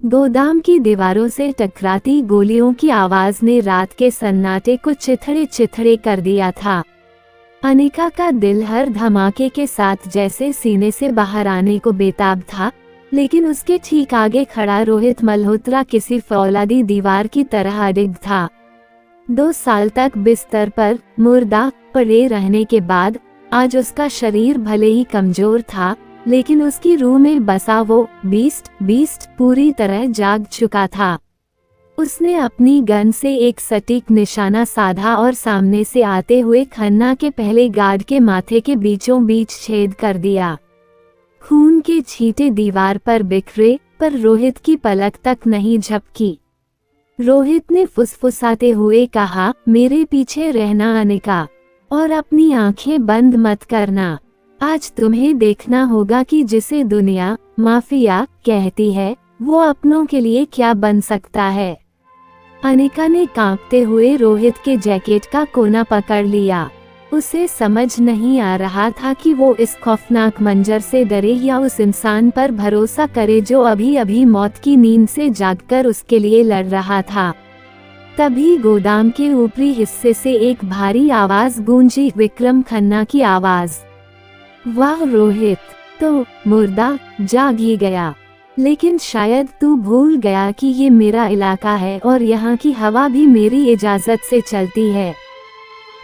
गोदाम की दीवारों से टकराती गोलियों की आवाज ने रात के सन्नाटे को चिथड़े चिथड़े कर दिया था। अनिका का दिल हर धमाके के साथ जैसे सीने से बाहर आने को बेताब था, लेकिन उसके ठीक आगे खड़ा रोहित मल्होत्रा किसी फौलादी दीवार की तरह अडिग था। 2 साल तक बिस्तर पर मुर्दा पड़े रहने के बाद आज उसका शरीर भले ही कमजोर था, लेकिन उसकी रूह में बसा वो बीस्ट पूरी तरह जाग चुका था। उसने अपनी गन से एक सटीक निशाना साधा और सामने से आते हुए खन्ना के पहले गार्ड के माथे के बीचों बीच छेद कर दिया। खून के छींटे दीवार पर बिखरे, पर रोहित की पलक तक नहीं झपकी। रोहित ने फुसफुसाते हुए कहा, मेरे पीछे रहना अनिका, और अपनी आंखें बंद मत करना। आज तुम्हें देखना होगा कि जिसे दुनिया माफिया कहती है, वो अपनों के लिए क्या बन सकता है। अनिका ने कांपते हुए रोहित के जैकेट का कोना पकड़ लिया। उसे समझ नहीं आ रहा था कि वो इस खौफनाक मंजर से डरे या उस इंसान पर भरोसा करे जो अभी अभी मौत की नींद से जागकर उसके लिए लड़ रहा था। तभी गोदाम के ऊपरी हिस्से से एक भारी आवाज गूंजी, विक्रम खन्ना की आवाज। वाह रोहित, तो मुर्दा जाग ही गया, लेकिन शायद तू भूल गया कि ये मेरा इलाका है और यहाँ की हवा भी मेरी इजाजत से चलती है।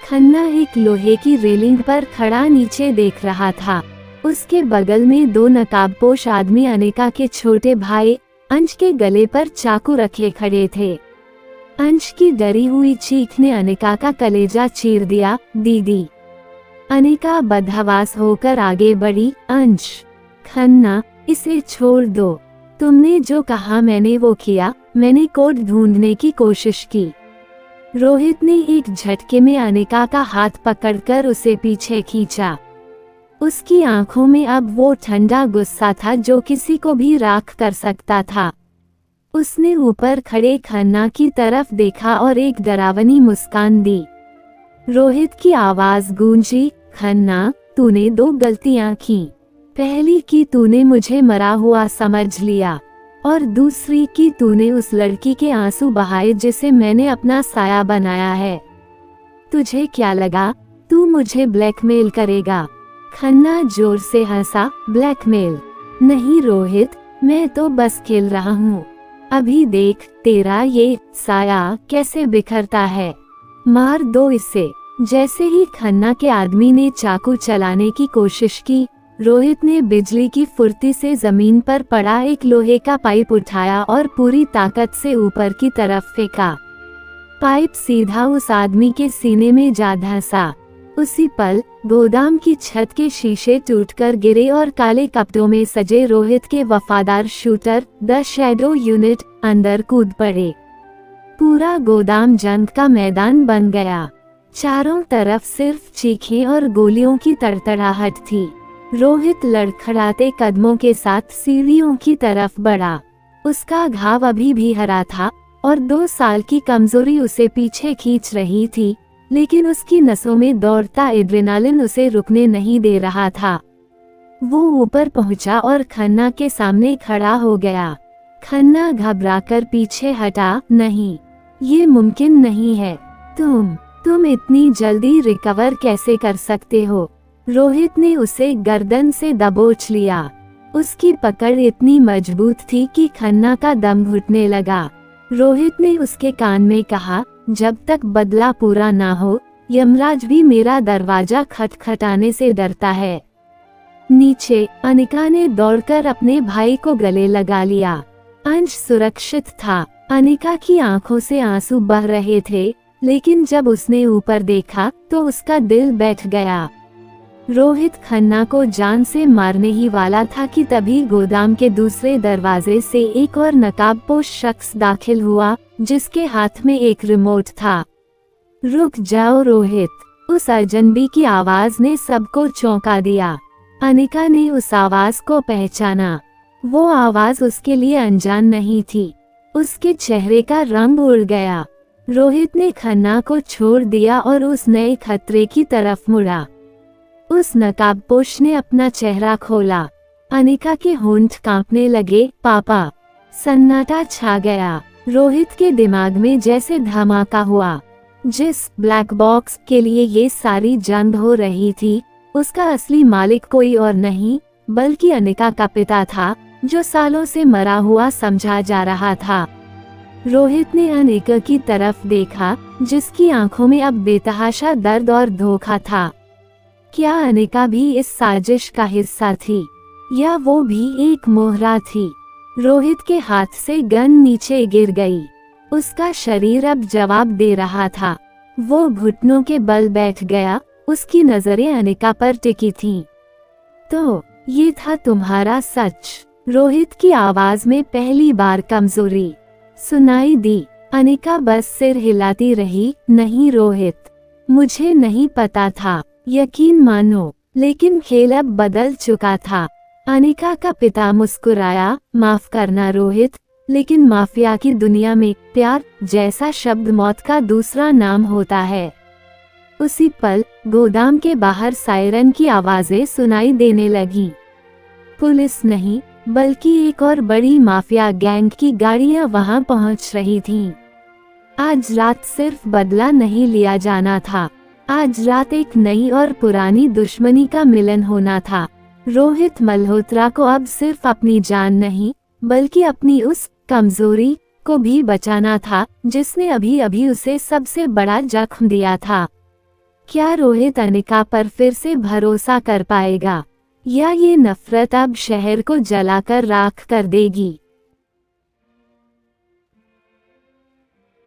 खन्ना एक लोहे की रेलिंग पर खड़ा नीचे देख रहा था। उसके बगल में 2 नकाबपोश आदमी अनिका के छोटे भाई अंश के गले पर चाकू रखे खड़े थे। अंश की डरी हुई चीख ने अनिका का कलेजा चीर दिया। दीदी। अनिका बदहवास होकर आगे बढ़ी। अंश, खन्ना, इसे छोड़ दो। तुमने जो कहा मैंने वो किया। मैंने कोड ढूंढने की कोशिश की। रोहित ने एक झटके में अनिका का हाथ पकड़कर उसे पीछे खींचा। उसकी आंखों में अब वो ठंडा गुस्सा था जो किसी को भी राख कर सकता था। उसने ऊपर खड़े खन्ना की तरफ देखा और एक डरावनी मुस्कान दी। रोहित की आवाज गूंजी, खन्ना, तूने 2 गलतियां की। पहली की तूने मुझे मरा हुआ समझ लिया, और दूसरी की तूने उस लड़की के आंसू बहाए जिसे मैंने अपना साया बनाया है। तुझे क्या लगा तू मुझे ब्लैकमेल करेगा? खन्ना जोर से हंसा। ब्लैकमेल नहीं रोहित, मैं तो बस खेल रहा हूँ। अभी देख तेरा ये साया कैसे बिखरता है। मार दो इसे। जैसे ही खन्ना के आदमी ने चाकू चलाने की कोशिश की, रोहित ने बिजली की फुर्ती से जमीन पर पड़ा एक लोहे का पाइप उठाया और पूरी ताकत से ऊपर की तरफ फेंका। पाइप सीधा उस आदमी के सीने में जा धंसा। उसी पल गोदाम की छत के शीशे टूटकर गिरे और काले कपड़ों में सजे रोहित के वफादार शूटर द शैडो यूनिट अंदर कूद पड़े। पूरा गोदाम जंग का मैदान बन गया। चारों तरफ सिर्फ चीखें और गोलियों की तड़तड़ाहट थी। रोहित लड़खड़ाते कदमों के साथ सीढ़ियों की तरफ बढ़ा। उसका घाव अभी भी हरा था और 2 साल की कमजोरी उसे पीछे खींच रही थी, लेकिन उसकी नसों में दौड़ता एड्रेनालिन उसे रुकने नहीं दे रहा था। वो ऊपर पहुंचा और खन्ना के सामने खड़ा हो गया। खन्ना घबराकर पीछे हटा। नहीं, ये मुमकिन नहीं है। तुम इतनी जल्दी रिकवर कैसे कर सकते हो? रोहित ने उसे गर्दन से दबोच लिया। उसकी पकड़ इतनी मजबूत थी कि खन्ना का दम घुटने लगा। रोहित ने उसके कान में कहा, जब तक बदला पूरा ना हो, यमराज भी मेरा दरवाजा खटखटाने से डरता है। नीचे अनिका ने दौड़कर अपने भाई को गले लगा लिया। अंश सुरक्षित था। अनिका की आंखों से आंसू बह रहे थे, लेकिन जब उसने ऊपर देखा तो उसका दिल बैठ गया। रोहित खन्ना को जान से मारने ही वाला था कि तभी गोदाम के दूसरे दरवाजे से एक और नकाबपोश शख्स दाखिल हुआ, जिसके हाथ में एक रिमोट था। रुक जाओ रोहित, उस अजनबी की आवाज ने सबको चौंका दिया। अनिका ने उस आवाज को पहचाना। वो आवाज उसके लिए अनजान नहीं थी। उसके चेहरे का रंग उड़ गया। रोहित ने खन्ना को छोड़ दिया और उस नए खतरे की तरफ मुड़ा। उस नकाबपोश ने अपना चेहरा खोला। अनिका के होंठ कांपने लगे। पापा। सन्नाटा छा गया। रोहित के दिमाग में जैसे धमाका हुआ। जिस ब्लैक बॉक्स के लिए ये सारी जंग हो रही थी, उसका असली मालिक कोई और नहीं बल्कि अनिका का पिता था, जो सालों से मरा हुआ समझा जा रहा था। रोहित ने अनिका की तरफ देखा, जिसकी आंखों में अब बेतहाशा दर्द और धोखा था। क्या अनिका भी इस साजिश का हिस्सा थी, या वो भी एक मोहरा थी? रोहित के हाथ से गन नीचे गिर गई। उसका शरीर अब जवाब दे रहा था। वो घुटनों के बल बैठ गया। उसकी नजरें अनिका पर टिकी थीं। तो ये था तुम्हारा सच? रोहित की आवाज में पहली बार कमजोरी सुनाई दी। अनिका बस सिर हिलाती रही। नहीं रोहित, मुझे नहीं पता था, यकीन मानो। लेकिन खेल अब बदल चुका था। अनिका का पिता मुस्कुराया। माफ करना रोहित, लेकिन माफिया की दुनिया में प्यार जैसा शब्द मौत का दूसरा नाम होता है। उसी पल गोदाम के बाहर सायरन की आवाजें सुनाई देने लगीं। पुलिस नहीं, बल्कि एक और बड़ी माफिया गैंग की गाड़ियां वहां पहुंच रही थीं। आज रात सिर्फ बदला नहीं लिया जाना था। आज रात एक नई और पुरानी दुश्मनी का मिलन होना था। रोहित मल्होत्रा को अब सिर्फ अपनी जान नहीं, बल्कि अपनी उस कमजोरी को भी बचाना था, जिसने अभी अभी उसे सबसे बड़ा जख्म दिया था। क्या रोहित अनिका पर फिर से भरोसा कर पाएगा, या ये नफरत अब शहर को जलाकर राख कर देगी?